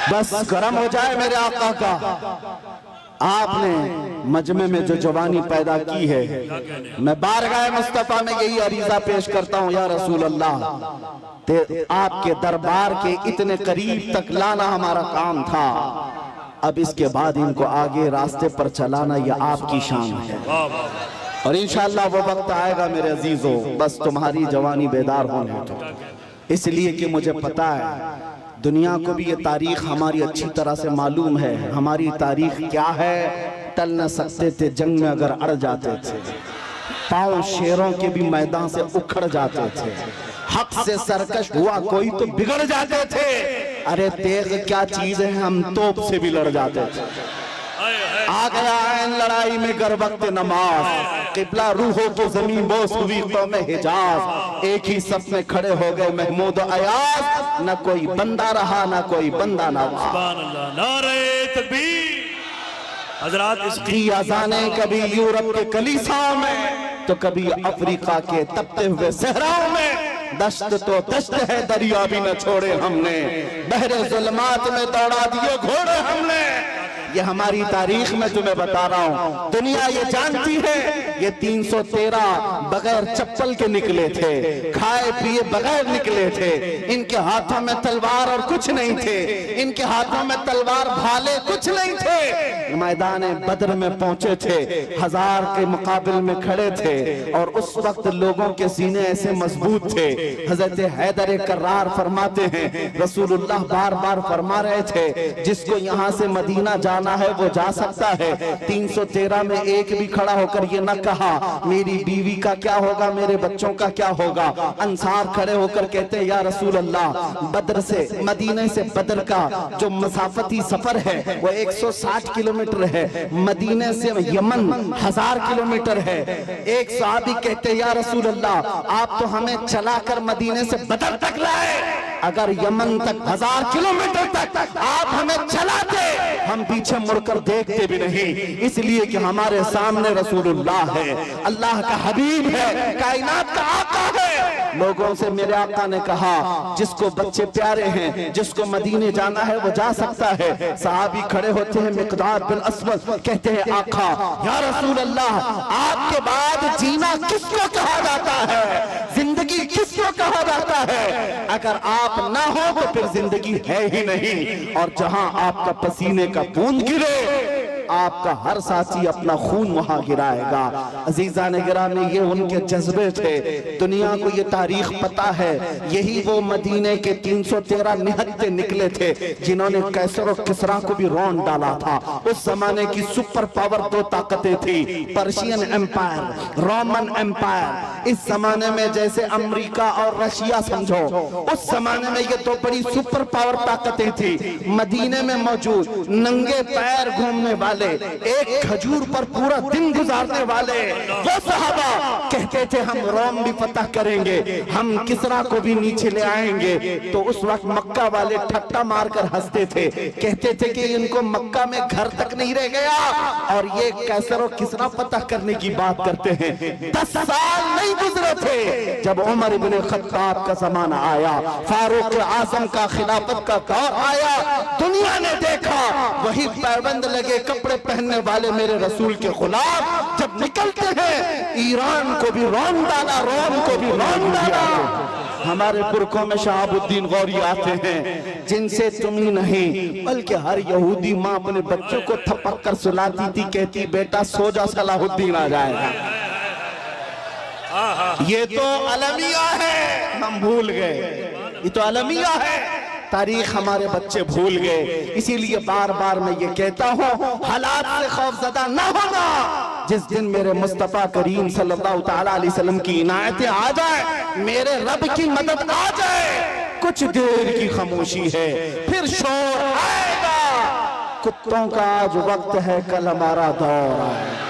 बस करम हो जाए मेरे आका का। आपने मजमे में जो जवानी पैदा की है, मैं बारगाह मुस्तफा में यही अरीजा पेश करता हूँ, या रसूल अल्लाह, आपके दरबार के इतने करीब तक लाना हमारा काम था। अब इसके बाद इनको आगे रास्ते पर चलाना यह आपकी शान है, और इंशाअल्लाह वो वक्त आएगा मेरे अजीजों, बस तुम्हारी जवानी बेदार होने दो। इसलिए कि मुझे पता है दुनिया को भी ये तारीख हमारी अच्छी तरह से मालूम है। हमारी तारीख क्या है, टल न सकते थे जंग में अगर अड़ जाते थे, पांव शेरों के भी मैदान से उखड़ जाते थे, हक से सरकश हुआ कोई तो बिगड़ जाते थे। अरे तेग क्या चीज है, हम तोप से भी लड़ जाते थे। आ गया ऐन लड़ाई में गर वक्त नमाज, किबला रूहों की जमीन बोस हुई कौम हिजाज। एक ही सफ में खड़े हो गए महमूद अयाज, न कोई बंदा रहा न कोई बंदा नवाज। सुभान अल्लाह, नारे तकबीर। हजरात इसकी अज़ाने कभी यूरोप के कलीसाओं में तो कभी अफ्रीका के तपते हुए सहराओं में। दश्त तो दश्त है, दरिया भी न छोड़े हमने, बहरे जुल्मात में दौड़ा दिए घोड़े हमने। ये हमारी तारीख में तुम्हें बता रहा हूँ, दुनिया ये जानती है ये 313 बगैर चप्पल के निकले थे, खाए पिए बगैर निकले थे। इनके हाथों में तलवार और कुछ नहीं थे, इनके हाथों में तलवार भाले कुछ नहीं थे। मैदान बद्र में पहुंचे थे, 1000 के मुकाबिल में खड़े थे, और उस वक्त लोगों के सीने ऐसे मजबूत थे। हजरत हैदर कर्रार फरमाते हैं, रसूलुल्लाह बार बार फरमा रहे थे, जिसको यहाँ से मदीना जाना है वो जा सकता है। 313 में एक भी खड़ा होकर ये न कहा मेरी बीवी का क्या होगा, मेरे बच्चों का क्या होगा। अंसार खड़े होकर कहते हैं, या रसूल अल्लाह, बद्र से मदीने से बद्र का जो मसाफती सफर है वो 160 किलोमीटर है, मदीने से यमन 1000 किलोमीटर है। एक सहाबी कहते हैं, या रसूल अल्लाह, आप तो हमें चलाकर मदीने से बद्र तक लाए, अगर यमन तक 1000 किलोमीटर तक आप हमें चलाते, हम पीछे मुड़कर देखते भी नहीं, इसलिए कि हमारे सामने रसूलुल्लाह है, अल्लाह का हबीब है, कायनात का आका है। लोगों से मेरे आका ने कहा, जिसको बच्चे प्यारे हैं, जिसको मदीने जाना है वो जा सकता है। सहाबी खड़े होते हैं, मिक़दाद बिन अस्वद कहते हैं, आका या रसूल अल्लाह, आपके बाद जीना किसको कहा जाता है, जिंदगी किसको कहा जाता है। अगर आप ना हो तो फिर जिंदगी है ही नहीं, और जहां आपका पसीने का बूंद गिरे आपका हर साथी अपना खून वहां गिराएगा। अजीजान गिरामी, ये उनके जज्बे थे। दुनिया को ये तारीख पता है, यही वो मदीने के 313 निहत्ते निकले थे जिन्होंने कैसर और किसरा को भी रौंद डाला था। उस जमाने की सुपर पावर 2 ताकतें थी, पर्शियन एम्पायर, रोमन एम्पायर। इस जमाने में जैसे अमेरिका और रशिया समझो, उस जमाने में ये 2 बड़ी सुपर पावर ताकतें थी। मदीने में मौजूद नंगे पैर घूमने वाले, एक खजूर पर पूरा दिन गुजारने वाले वो सहाबा कहते थे, हम रोम भी फतह करेंगे, हम किसरा को भी नीचे ले आएंगे। तो उस वक्त मक्का वाले ठट्टा मारकर हंसते थे, कहते थे कि इनको मक्का में घर तक नहीं रह गया और ये कैसर और किसरा फतह करने की बात करते हैं। 10 साल नहीं गुजरे थे जब उमर इब्ने खत्ताब का जमाना आया, फारूक आजम का खिलाफत का दौर आया। दुनिया ने देखा वही पैबंद लगे कपड़े पहनने वाले मेरे रसूल के गुलाम जब निकलते हैं, ईरान को भी रौंद डाला, रोम को भी रौंद डाला। हमारे पुरखों में शहाबुद्दीन गौरी आते हैं, जिनसे तुम ही नहीं बल्कि हर यहूदी माँ अपने बच्चों को थपक कर सुलाती थी, कहती बेटा सो जा, सलाहुद्दीन आ जाएगा। ये तो अलमिया है, हम भूल गए, ये तो अलमिया है, तारीख हमारे बच्चे भूल गए। इसीलिए बार बार मैं ये कहता हूँ, हालात से खौफजदा न होना। जिस दिन मेरे मुस्तफा करीम सल्लल्लाहु तआला अलैहि वसल्लम की इनायतें आ जाए, मेरे रब की मदद आ जाए, कुछ देर की खामोशी है, फिर शोर आएगा। कुत्तों का आज वक्त है, कल हमारा दौर आएगा।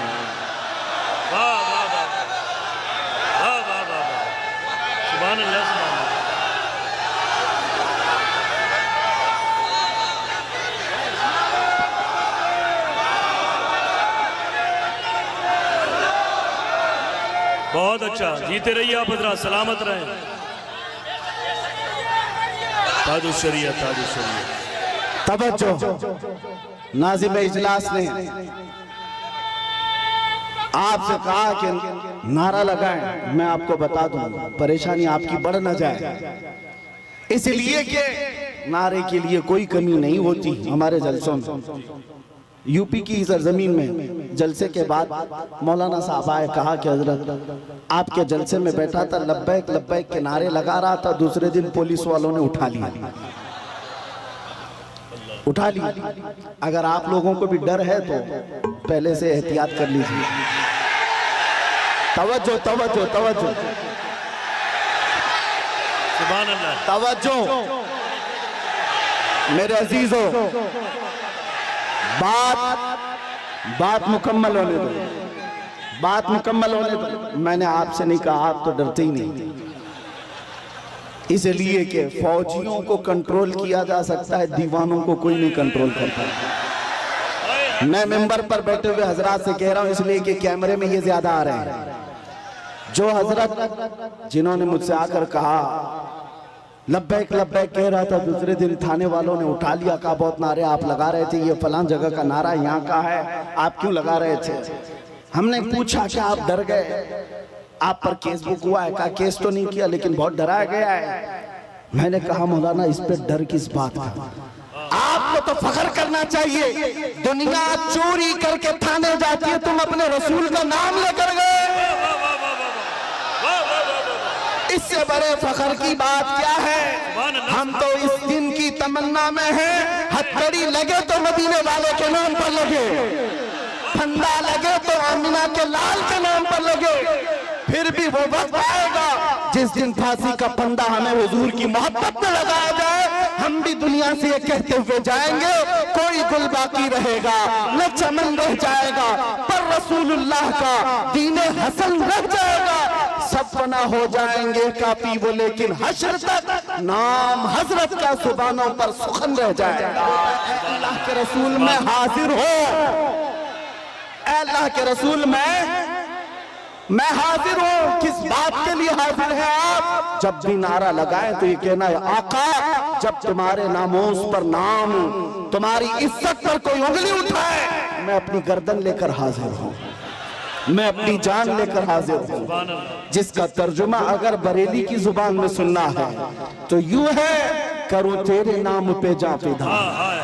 बहुत अच्छा, जीते रहिए आप हजरात, सलामत रहें। ताजुश शरीयत, ताजुश शरीयत। तवज्जो, नाज़िम इजलास ने आपसे कहा कि नारा लगाएं। मैं आपको बता दूं, परेशानी आपकी बढ़ न जाए, इसलिए कि नारे के लिए कोई कमी नहीं होती हमारे जलसों में। यूपी की सरजमीन में जलसे के बाद मौलाना साहब आए, कहा कि हजरत आपके जलसे में बैठा था, लब्बैक लब्बैक के नारे लगा रहा था, दूसरे दिन पुलिस वालों ने उठा लिया। अगर आप लोगों को भी डर है तो पहले से एहतियात कर लीजिए। तवज्जो तवज्जो तवज्जो सुभान अल्लाह, तवज्जो मेरे अजीजों, बात मुकम्मल होने दो, बात मुकम्मल होने दो। मैंने आपसे नहीं कहा, आप तो डरते ही नहीं, इसलिए कि फौजियों को कंट्रोल किया जा सकता है, दीवानों को कोई नहीं कंट्रोल करता। मैं मिंबर पर बैठे हुए हजरात से कह रहा हूं, इसलिए कि कैमरे में ये ज्यादा आ रहे हैं। जो हजरत जिन्होंने मुझसे आकर कहा लब्बैक लब्बैक कह रहा था, दूसरे दिन थाने वालों ने उठा लिया, कहा बहुत नारे आप लगा रहे थे, ये फलां जगह का नारा यहाँ का है, आप क्यों लगा रहे थे? हमने पूछा कि आप डर गए, आप पर केस बुक हुआ है? कहा केस तो नहीं किया, लेकिन बहुत डराया गया है। मैंने कहा मौलाना इस पे डर किस बात का? आपको तो फख्र करना चाहिए, दुनिया चोरी करके थाने जाती है, तुम अपने रसूल का नाम लेकर गए, इससे बड़े फख्र की बात क्या है? हम तो इस दिन की तमन्ना में हैं, हथकड़ी लगे तो मदीने वाले के नाम पर लगे, फंदा लगे तो आमिना के लाल के नाम पर लगे। फिर भी वो वक्त आएगा जिस दिन फांसी का फंदा हमें हुजूर की मोहब्बत में लगाया जाए, हम भी दुनिया से ये कहते हुए जाएंगे, कोई गुल बाकी रहेगा न चमन रह जाएगा, पर रसूलुल्लाह का दीने हसन रह जाएगा। सब फना हो जाएंगे काफी वो, लेकिन हश्र तक नाम हजरत का सुबानों पर सुखन रह जाएगा। अल्लाह के रसूल में हाजिर हो, अल्लाह के रसूल मैं हाजिर हूं। किस बात के लिए हाजिर है आप? जब भी नारा लगाए तो ये कहना है आका, जब तुम्हारे नामोस पर नाम, तुम्हारी इज्जत पर कोई उंगली उठाए, मैं अपनी गर्दन लेकर हाजिर हूं, मैं अपनी जान लेकर हाजिर हूं। जिसका तर्जुमा अगर बरेली की जुबान में सुनना है तो यूं है, करूं तेरे नाम पे जा फिदा,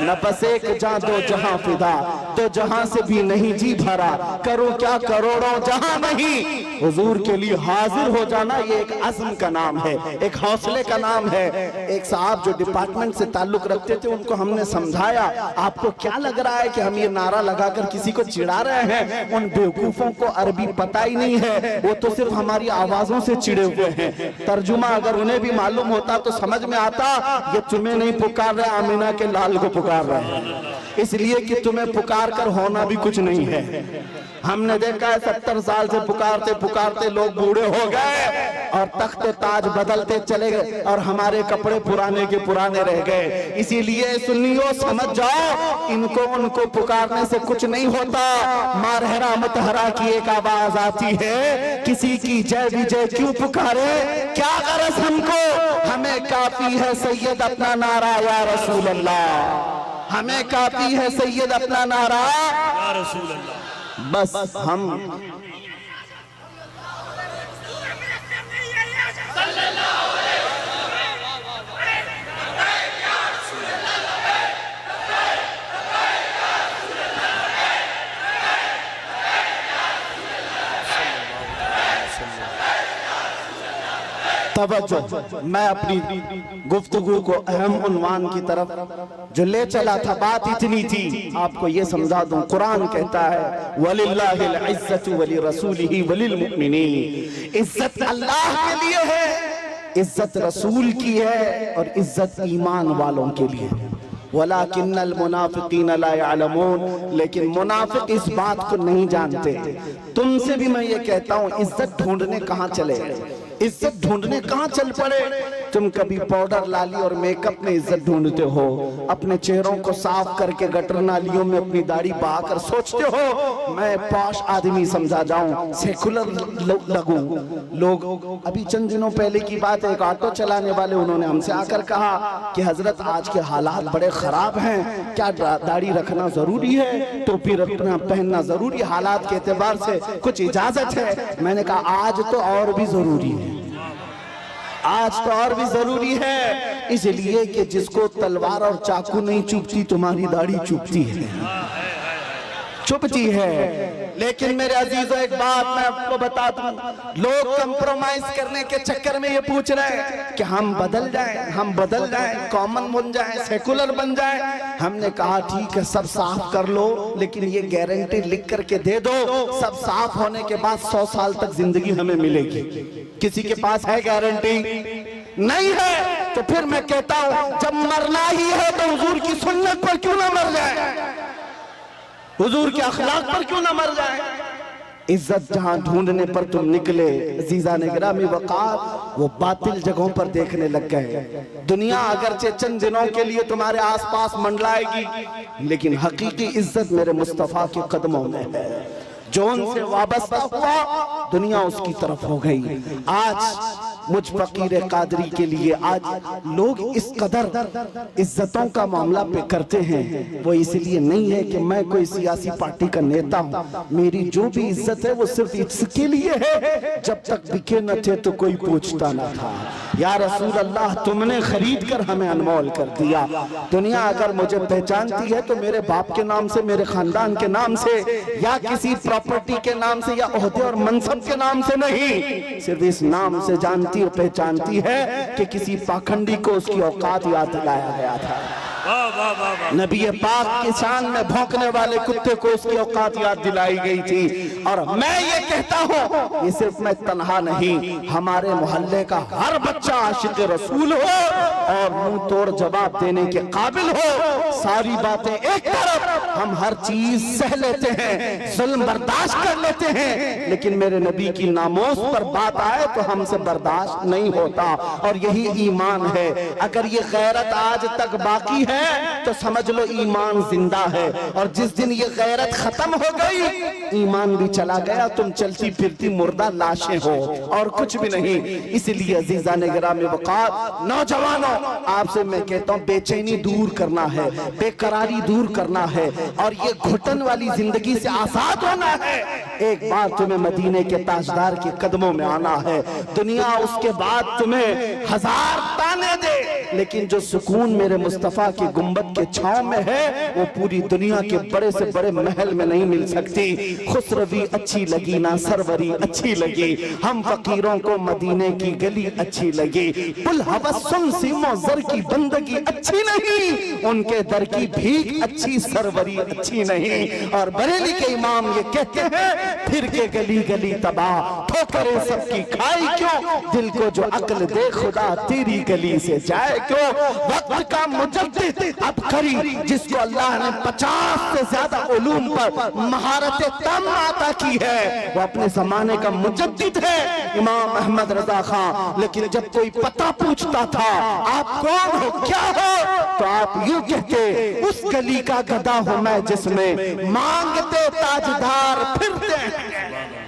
न बस एक जा दो जहां फिदा, तो जहां से भी नहीं जी भरा, करूं क्या करोड़ों जहां नहीं। हुजूर के लिए हाजिर हो जाना ये एक अज़्म का नाम है, एक हौसले का नाम है। एक साहब जो डिपार्टमेंट से ताल्लुक रखते थे, उनको हमने समझाया, आपको क्या लग रहा है कि हम ये नारा लगाकर किसी को चिढ़ा रहे हैं? उन बेवकूफों को अरबी पता ही नहीं है, वो तो सिर्फ हमारी आवाजों से चिढ़े हुए हैं। तर्जुमा अगर उन्हें भी मालूम होता तो समझ में आता, ये तुम्हें नहीं पुकार रहे, आमिना के लाल को पुकार रहे हैं, इसलिए कि तुम्हें पुकार कर होना भी कुछ नहीं है। हमने देखा है 70 साल से पुकारते पुकारते लोग बूढ़े हो गए और तख्त ताज बदलते चले गए और हमारे कपड़े पुराने के पुराने रह गए। इसीलिए सुन्नियों समझ जाओ, इनको उनको पुकारने से कुछ नहीं होता। मारहरा मतहरा की एक आवाज आती है, किसी की जय विजय क्यों पुकारे, क्या गरज हमको, हमें काफी है सैयद अपना नारा या रसूल अल्लाह, हमें काफी है सैयद अपना नारा या रसूल अल्लाह। बस हम तवज्जो, मैं अपनी गुफ्तगू को अहम उन्वान की तरफ जो ले चला था, बात इतनी थी, आपको ये समझा दूं। कुरान कहता है वलिल्लाहिल इज्जतु वली रसूलिही वलिल मुमिनीन, इज्जत अल्लाह के लिए है, इज्जत रसूल की है और इज्जत ईमान वालों के लिए। वलाकिन्नल मुनाफिकीन ला यअलमून, लेकिन मुनाफिक इस बात को नहीं जानते। तुमसे भी मैं ये कहता हूँ, इज्जत ढूंढने कहाँ चले, इज्जत ढूंढने कहाँ चल पड़े। तुम कभी पाउडर लाली और मेकअप में इज्जत ढूंढते हो, अपने चेहरों को साफ करके गटर नालियों में अपनी दाढ़ी बहाकर सोचते हो मैं पॉश आदमी समझा जाऊं, सेकुलर लगूं। लोग अभी चंद दिनों पहले की बात है, एक ऑटो चलाने वाले उन्होंने हमसे आकर कहा कि हजरत आज के हालात बड़े खराब हैं, क्या दाढ़ी रखना जरूरी है, टोपी रखना पहनना जरूरी, हालात के एतबार से कुछ इजाजत है? मैंने कहा आज तो और भी जरूरी है, आज तो और भी जरूरी है, इसलिए कि जिसको तलवार और चाकू नहीं चुभती तुम्हारी दाढ़ी चुभती है, चुभती है। लेकिन मेरे अजीजों एक बात मैं आपको बता दूं, लोग कंप्रोमाइज करने के चक्कर में ये पूछ रहे हैं कि हम बदल जाएं, कॉमन बन जाएं, सेकुलर बन जाएं। हमने कहा ठीक है सब साफ कर लो, लेकिन ये गारंटी लिख करके दे दो सब साफ होने के बाद 100 साल तक जिंदगी हमें मिलेगी। किसी के पास है गारंटी? नहीं है। तो फिर मैं कहता हूं जब मरना ही है तो हुजूर की सुन्नत पर क्यों ना मर जाए, हुजूर के अखलाक पर क्यों ना मर जाए। इज्जत जहां ढूंढने पर तुम निकले अजीजा ने गिरामी वक़ार, वो बातिल जगहों पर देखने लग गए। दुनिया अगरचे चंद दिनों के लिए तुम्हारे आसपास मंडलाएगी, लेकिन हकीकी इज्जत मेरे मुस्तफा के कदमों में है। जो उनसे वाबस्ता हुआ दुनिया उसकी तरफ हो गई। आज मुझ फकीर कादरी के लिए आज लोग इस कदर इज्जतों का मामला पे करते हैं, वो इसलिए नहीं है कि मैं कोई सियासी पार्टी का नेता हूँ। मेरी जो भी इज्जत है वो सिर्फ इसके लिए है, जब तक बिके न थे तो कोई पूछता न था। या रसूल अल्लाह तुमने खरीद कर हमें अनमोल कर दिया। दुनिया अगर मुझे पहचानती है तो मेरे बाप के नाम से, मेरे खानदान के नाम से, या किसी प्रॉपर्टी के नाम से, या ओहदे और मनसब के नाम से नहीं, सिर्फ इस नाम से जानती और पहचानती है कि किसी पाखंडी को उसकी औकात याद दिलाया गया था। नबी पाक की शान में भौंकने वाले कुत्ते को उसकी औकात याद दिलाई गई थी। और मैं ये कहता हूँ, ये सिर्फ मैं तन्हा नहीं, हमारे मोहल्ले का हर बच्चा आशिक रसूल हो और मुंह तोड़ जवाब देने के काबिल हो। सारी बातें एक तरफ, हम हर चीज सह लेते हैं, जुल्म बर्दाश्त कर लेते हैं, लेकिन मेरे नबी की नामोस पर बात आए तो हमसे बर्दाश्त नहीं होता। और यही ईमान है। अगर ये गैरत आज तक बाकी है तो समझ लो ईमान जिंदा है, और जिस दिन ये गैरत खत्म हो गई ईमान भी चला गया, तुम चलती फिरती मुर्दा लाशें हो और कुछ भी नहीं। इसलिए अजीजा ने गिरामी वक़ार नौजवानों, आपसे मैं कहता हूँ बेचैनी दूर करना है, बेकरारी दूर करना है, और ये घुटन वाली जिंदगी से आजाद होना है। एक बार तुम्हें मदीने के ताजदार के कदमों में आना है। दुनिया उसके बाद तुम्हें 1000 ताने दे, लेकिन जो सुकून मेरे मुस्तफा के गुंबद के छांव में है वो पूरी दुनिया के बड़े से बड़े महल में नहीं मिल सकती। खुसरवी अच्छी लगी ना सरवरी अच्छी लगी, हम फकीरों को मदीने की गली अच्छी लगी। पुल हवस सुन सीमो जर की बंदगी अच्छी नहीं, उनके दर की भीख अच्छी सरवरी अच्छी नहीं। और बरेली के इमाम ये कहते हैं फिर के गली गली तबाह, ठोकरें सबकी खाई क्यों, दिल को जो अक्ल दे खुदा तेरी गली से जाए क्यों। वक्त का मुजद्दिद अब करी जिसको अल्लाह ने 50 से ज्यादा उलूम पर महारत तम अता की है, वो अपने जमाने का मुजद्दिद है इमाम अहमद रजा खां। लेकिन जब कोई पता पूछता था आप कौन हो क्या हो, तो आप यूं कहते उस गली का गधा हूं मैं जिसमें मांगते ताजदार फिरते हैं।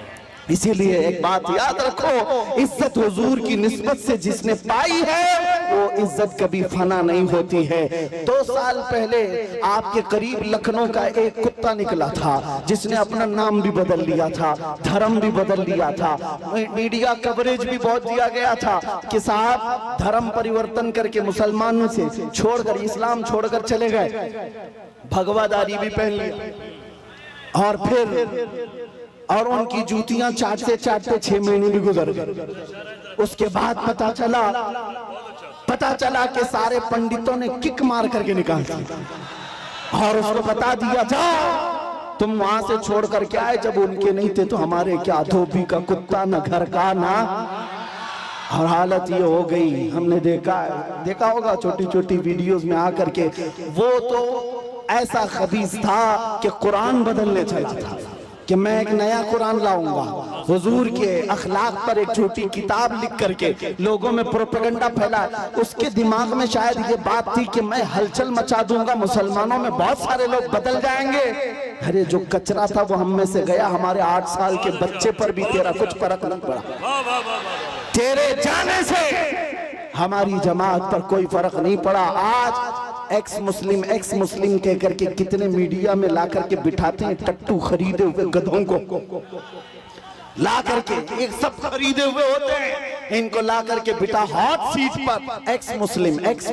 इसीलिए एक बात याद रखो, इज्जत हुजूर की निस्बत से जिसने पाई है वो इज्जत कभी फना नहीं होती है। 2 साल पहले आपके करीब लखनऊ का एक कुत्ता निकला था जिसने अपना नाम भी बदल लिया था, धर्म भी बदल लिया था, मीडिया कवरेज भी बहुत दिया गया था कि साहब धर्म परिवर्तन करके मुसलमानों से छोड़कर इस्लाम छोड़कर चले गए, भगवादारी भी पहन लिया, और फिर और उनकी जूतियां चाटते चाटते 6 महीने भी गुजर गए। उसके बाद पता चला कि सारे पंडितों ने किक मार करके निकाल दिया और उसको बता दिया जाओ तुम वहां से छोड़ करके आए, जब उनके नहीं थे तो हमारे क्या, धोबी का कुत्ता न घर का ना। और हालत ये हो गई, हमने देखा होगा छोटी छोटी वीडियोस में आकर के, वो तो ऐसा खबीस था कि कुरान बदलने चला था कि मैं एक नया कुरान लाऊंगा हुजूर के अखलाक पर एक छोटी किताब लिख करके लोगों में प्रोपेगेंडा फैला। उसके दिमाग में शायद ये बात थी कि मैं हलचल मचा दूंगा, मुसलमानों में बहुत सारे लोग बदल जाएंगे। अरे जो कचरा था वो हम में से गया। हमारे 8 साल के बच्चे पर भी तेरा कुछ फर्क नहीं पड़ा। तेरे जाने से हमारी जमात पर कोई फर्क नहीं पड़ा। आज एक्स मुस्लिम कह करके कितने मीडिया में ला करके बिठाते हैं टट्टू खरीदे हुए गधों को ला करके, एक सब खरीदे हुए होते हैं, इनको ला करके बिठा हॉट सीट पर एक्स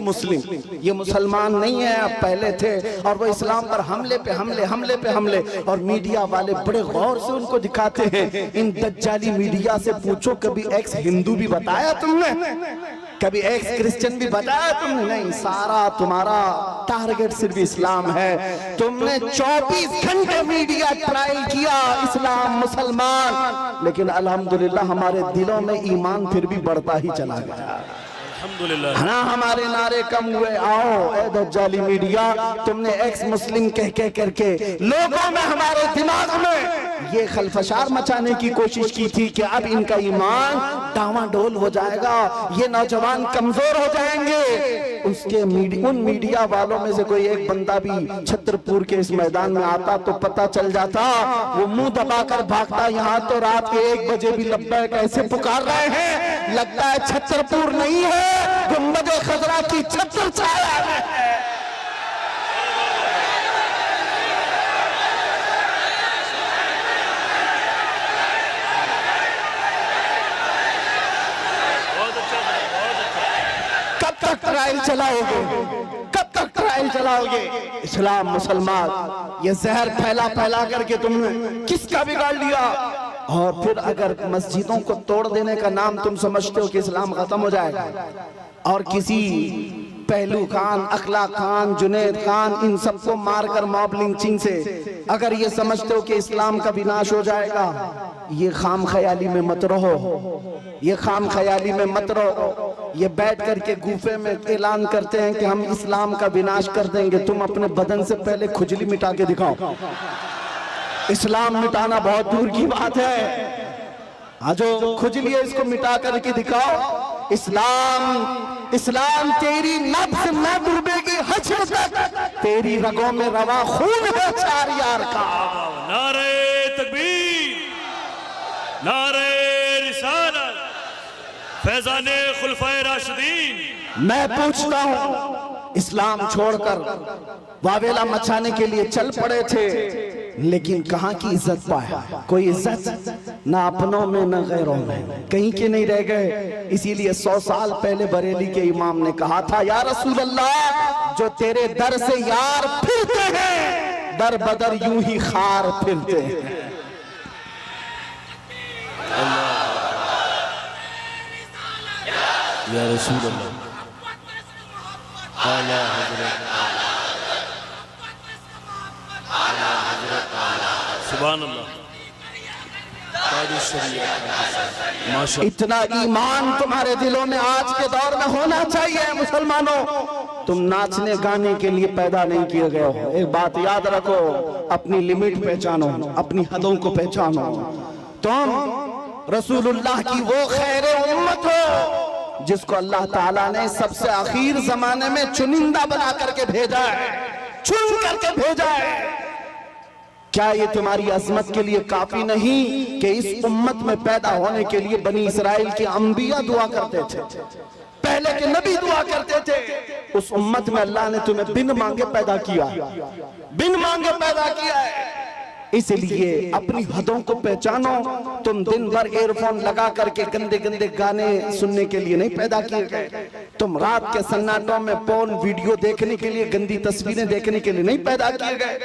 मुस्लिम। ये मुसलमान नहीं है, अब पहले थे, और वो इस्लाम पर हमले पे हमले। और मीडिया वाले बड़े गौर से उनको दिखाते हैं। इन दज्जाली मीडिया से पूछो कभी एक्स हिंदू भी बताया तुमने? कभी एक्स क्रिश्चियन भी बताया तुमने? नहीं, सारा तुम्हारा टारगेट सिर्फ इस्लाम है। तुमने 24 घंटे मीडिया ट्रायल किया इस्लाम मुसलमान, लेकिन अल्हम्दुलिल्लाह हमारे दिलों में ईमान फिर भी बढ़ता ही चला गया। अल्हम्दुलिल्लाह ना हमारे नारे कम हुए। आओ ए दज्जाली मीडिया, तुमने एक्स मुस्लिम कह करके लोगों में, हमारे दिमाग में ये खलफशार मचाने की कोशिश की थी कि अब इनका ईमान डावाडोल हो जाएगा, ये नौजवान कमजोर हो जाएंगे। उसके उन मीडिया वालों में से कोई एक बंदा भी छतरपुर के इस मैदान में आता तो पता चल जाता, वो मुंह दबाकर भागता। यहाँ तो रात के 1 बजे भी लब्बैक कैसे पुकार रहे हैं, लगता है छतरपुर नहीं है, गुंबद खजरा की छत्र छाया है। कब तक ट्रायल चलाओगे? कब तक ट्रायल चलाओगे? इस्लाम मुसलमान ये जहर फैला करके तुमने किसका बिगाड़ लिया। और फिर अगर मस्जिदों को तोड़ देने का नाम तुम समझते हो कि इस्लाम खत्म हो जाएगा, और किसी पहलू खान, अखला खान, जुनेद खान, इन सबको मारकर मॉब लिंचिंग से अगर ये समझते हो कि इस्लाम का विनाश हो जाएगा, ये खाम ख्याली में मत रहो, ये खाम ख्याली में मत रहो। ये बैठ करके गुफे में ऐलान करते हैं कि हम इस्लाम का विनाश कर देंगे। तुम अपने बदन से पहले खुजली मिटा के दिखाओ। इस्लाम मिटाना बहुत दूर की बात है। हाँ, जो खुजली है इसको मिटा करके दिखाओ। इस्लाम तेरी नफ्स न डूबेगी हश्र तक, तेरी रगों में रवा खून है 4 यार का। नारे तकबीर, नारे रिसालत, फैज़ाने खुलफाए राशिदीन। मैं पूछता हूँ, इस्लाम छोड़कर वावेला मचाने के लिए चल पड़े थे, लेकिन कहाँ की इज्जत पाया? कोई इज्जत ना अपनों में ना गैरों में, कहीं के नहीं रह गए। इसीलिए 100 साल पहले बरेली के इमाम ने कहा था, या रसूल अल्लाह, जो तेरे दर से यार फिरते हैं, दर बदर यूं ही खार फिरते हैं। या रसूल अल्लाह, आला हज़रत, सुभान अल्लाह। इतना ईमान तुम्हारे दिलों में आज के दौर में होना चाहिए। मुसलमानों, तुम नाचने गाने के लिए पैदा नहीं किए गए हो। एक बात याद रखो, अपनी लिमिट पहचानो, अपनी हदों को पहचानो। तुम रसूलुल्लाह की वो खैर उम्मत हो जिसको अल्लाह ताला ने सबसे आखिर जमाने में चुनिंदा बना करके भेजा है, चुन करके भेजा है। क्या ये तुम्हारी अजमत के लिए काफी नहीं कि इस उम्मत में पैदा होने के लिए बनी इसराइल के अंबिया दुआ करते थे, पहले के नबी दुआ करते थे। उस उम्मत में अल्लाह ने तुम्हें बिन मांगे पैदा किया, बिन मांगे पैदा किया है। इसलिए अपनी हदों को पहचानो। तुम दिन भर एयरफोन लगा करके गंदे गंदे गाने सुनने के लिए नहीं पैदा किए गए। तुम रात के सन्नाटों में पोर्न वीडियो देखने के लिए, गंदी तस्वीरें देखने के लिए नहीं पैदा किए गए।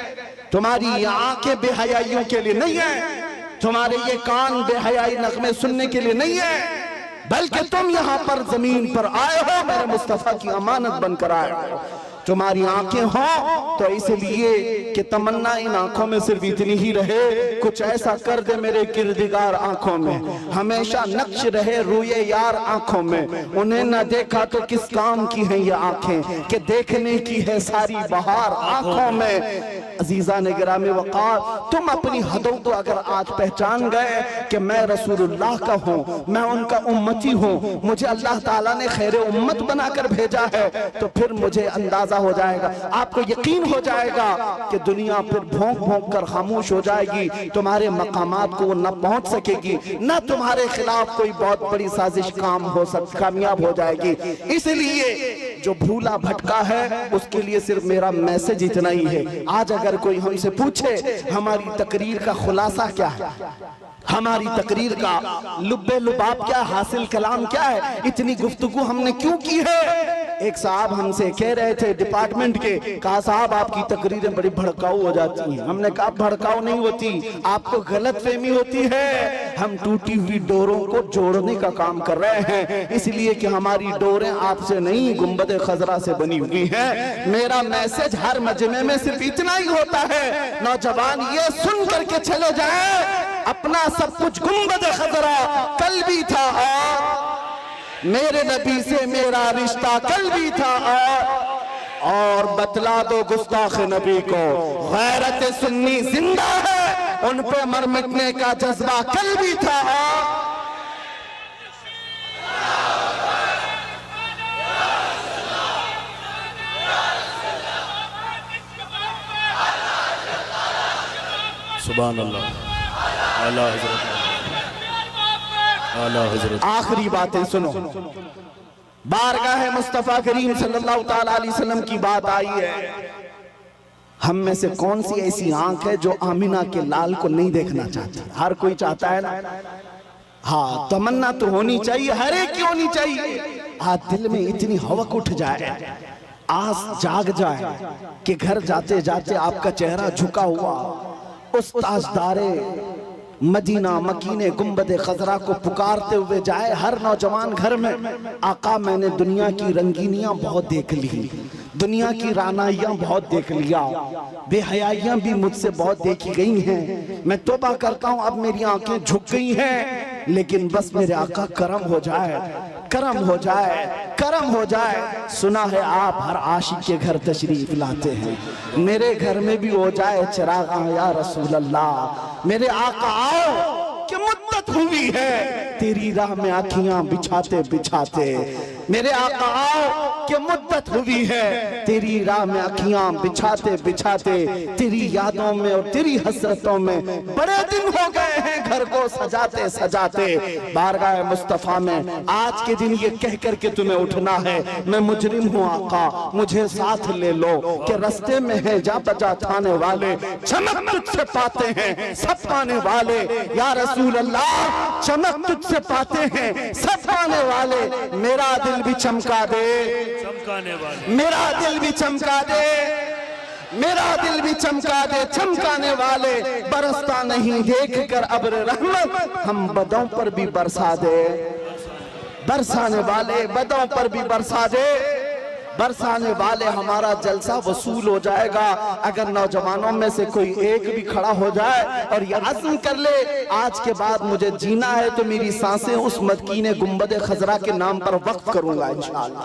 तुम्हारी ये आंखें बेहयाइयों के लिए नहीं है, तुम्हारे ये कान बेहयाई नगमे सुनने के लिए नहीं है, बल्कि तुम यहाँ पर जमीन पर आए हो, मेरे मुस्तफा की अमानत बनकर आए हो। तुम्हारी आंखें हों तो इसलिए कि तमन्ना इन आंखों में सिर्फ इतनी ही रहे, कुछ ऐसा कर दे मेरे किरदिगार आंखों में, हमेशा नक्श रहे रूए यार आंखों में। उन्हें न देखा तो किस काम की हैं ये आंखें कि देखने की है सारी बहार आंखों में। अजीजा ने गिरामी वक़ार, तुम अपनी हदों को अगर आज पहचान गए कि मैं रसूलुल्लाह का हूँ, मैं उनका उम्मती हूँ, मुझे अल्लाह ताला ने खैर उम्मत बनाकर भेजा है, तो फिर मुझे अंदाजा हो जाएगा, आपको यकीन हो जाएगा कि दुनिया फिर भौंक भौंक कर खामोश हो जाएगी, तुम्हारे मकामात को न पहुंच सकेगी, न तुम्हारे खिलाफ कोई बहुत बड़ी साजिश कामयाब हो जाएगी। इसलिए जो भूला भटका है उसके लिए सिर्फ मेरा मैसेज इतना ही है। आज अगर कोई हमसे पूछे हमारी तकरीर का खुलासा क्या है, हमारी तकरीर का लुब्बे लुबाब क्या, हासिल कलाम क्या है, इतनी गुफ्तगू हमने क्यों की है। एक साहब हमसे कह रहे थे डिपार्टमेंट के, कहा साहब आपकी तकरीरें बड़ी भड़काऊ हो जाती हैं। हमने कहा भड़काऊ नहीं होती, आपको गलत फहमी होती है। हम टूटी हुई डोरों को जोड़ने का काम कर रहे हैं, इसलिए कि हमारी डोरें आपसे नहीं गुंबद खजरा से बनी हुई हैं। मेरा मैसेज हर मजमे में सिर्फ इतना ही होता है, नौजवान ये सुन करके चले जाए अपना सब कुछ गुंबद खजरा कल भी था और मेरे नबी से मेरा रिश्ता कल भी था और बतला दो गुस्ताख नबी को गैरत सुन्नी जिंदा है, उन पे मर मिटने का जज्बा कल भी था। सुभान अल्लाह, आला हज़रत, आला हज़रत। आखिरी बातें सुनो, बारगाह मुस्तफा करीम सल्लल्लाहु ताला अलैहि वसल्लम की बात आई है। हम में से कौन सी ऐसी आंख है जो आमिना के लाल को नहीं देखना चाहती? हर कोई चाहता है ना, हाँ तमन्ना तो होनी चाहिए, हर एक की होनी चाहिए। आज दिल में इतनी हवक उठ जाए, आस जाग जाए कि घर जाते जाते आपका चेहरा झुका हुआ उस ताजदारे मदीना मकीने गुंबद खजरा को पुकारते हुए जाए हर नौजवान घर में। आका मैंने दुनिया की रंगीनियां बहुत देख ली, दुनिया की रानाइयां बहुत देख लिया, बेहयाइयां भी मुझसे बहुत देखी गई हैं। मैं तौबा करता हूं अब मेरी आंखें झुक गई हैं, लेकिन बस मेरे आका करम हो जाए, करम हो जाए, करम हो जाए। सुना है आप हर आशिक के घर तशरीफ लाते हैं, मेरे घर में भी हो जाए चिरागा या रसूल अल्लाह। मेरे आका आओ कि मुद्दत हुई है तेरी राह में आँखियां बिछाते बिछाते, मेरे आका आओ कि मुद्दत हुई है तेरी राह में आँखियां बिछाते बिछाते, तेरी यादों में और तेरी हसरतों में बड़े दिन हो गए हैं घर को सजाते सजाते। बारगाह मुस्तफा में आज के दिन ये कह कर के तुम्हें उठना है, मैं मुजरिम हूँ आका मुझे साथ ले लो, कि रास्ते में है जा बजा थाने वाले, चमक तुझसे पाते हैं सब पाने वाले, या रसूल अल्लाह चमक तुझसे पाते हैं सब पाने वाले। मेरा दिल भी चमका दे, चमकाने वाले, मेरा दिल भी चमका दे, मेरा दिल भी चमका दे, चमकाने वाले। बरसता नहीं देख कर अब्र रहमत, हम बदों पर भी बरसा दे, बरसाने वाले बदों पर भी बरसा दे, बरसाने वाले। हमारा जलसा वसूल हो जाएगा अगर नौजवानों में से कोई एक भी खड़ा हो जाए और ये अज़्म कर ले आज के बाद मुझे जीना है तो मेरी सांसें उस मदकीने गुंबद खजरा के नाम पर वक्फ करूंगा इंशाअल्लाह।